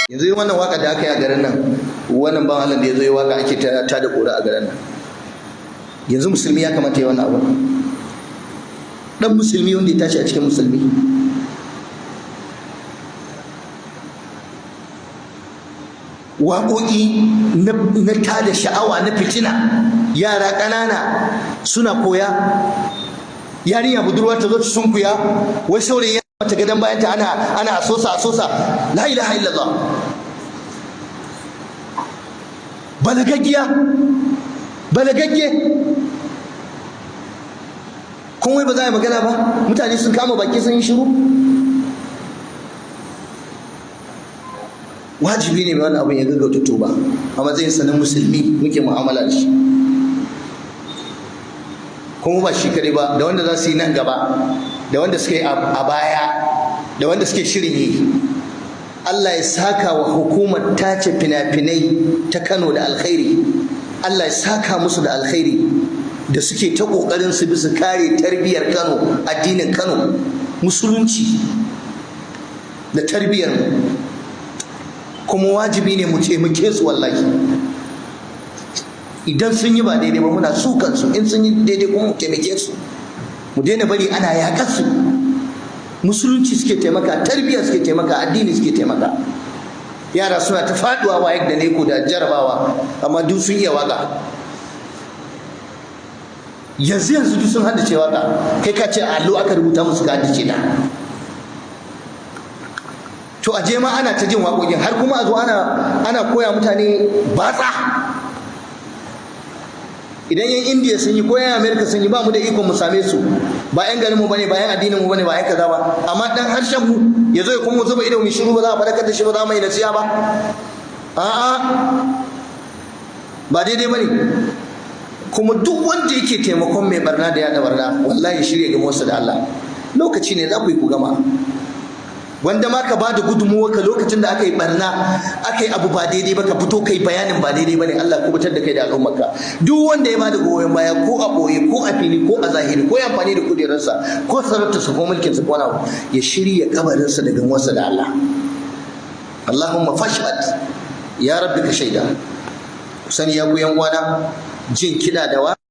yanzu wannan waka da aka yi a garin nan, wannan ban Allah da ya zo yi waka ake ta da kora a garin nan, yanzu musulmi ya kamata ya wannan abu, dan musulmi wanda ya tashi a cikin musulmi, waƙoƙi na tada sha'awa na fitina, yara ƙanana suna koya, yarinya budurwa ta zo ta sunkuya, wai saurayi yana mata gadon bayanta ana sosa la ilaha illallah. Balagagge kun wai ba za a yi magana ba, mutane sun kama baki sun yi shiru. Wajibi ne mai wani abin ya gaggauta tuba a matsayin sanin musulmi muke mu'amala da shi, kuma ba shi kadai ba, da wanda za su yi nan gaba, da wanda suka yi a baya, da wanda suke shirin yi. Allah ya saka wa hukumar tace fina-finai ta Kano da alkhairi, Allah ya saka musu da alkhairi da suke ta kokarin su bi su kare tarbiyyar Kano, addinin Kano, musulunci da tarbiyyar mu, kuma wajibi ne mu taimake su wallahi. Idan sun yi ba daidai ba muna su kansu, in sun yi daidai kuma mu taimake su, mu daina bari ana yaƙar su. Musulunci suke taimaka, tarbiyya suke taimaka, addini suke taimaka. Yara suna ta faduwa wayek da neko da jarabawa, amma duk sun iya waka. Yanzu duk sun haddace waka, kai ka ce allo aka rubuta musu ka haddace ta. To a je ma ana ta jin waƙoƙin, har kuma a zo ana koya mutane batsa. Idan yan Indiya sun yi ko yan Amerika sun yi, ba mu da ikon mu same su, ba yan garin mu bane, ba yan addinin mu bane, ba yan kaza ba, amma dan harshen mu yazo ya kuma zuba ido mu shiru, ba za a fadakar da shi, ba za mu yi nasiha ba. A'a, ba daidai bane. Kuma duk wanda yake taimakon mai barna da yada barna, wallahi shirye ga motsa da Allah, lokaci ne za ku yi ku gama. Wanda ma ka bada gudunmuwa ka lokacin da aka yi barna, aka yi abu ba daidai ba, ka fito kai bayanin ba daidai ba ne, Allah kubutar da kai da al'ummarka. Duk wanda ya bada goyon baya, ko a ɓoye ko a fili ko a zahiri, ko ya amfani da kujerarsa ko sarautarsa ko mulkinsa ko wani abu, ya shirya kabarinsa da gamuwarsa da Allah. Allahumma fashhad, ya rabbi ka shaida. Sani ya ku yan uwana, jin kiɗa da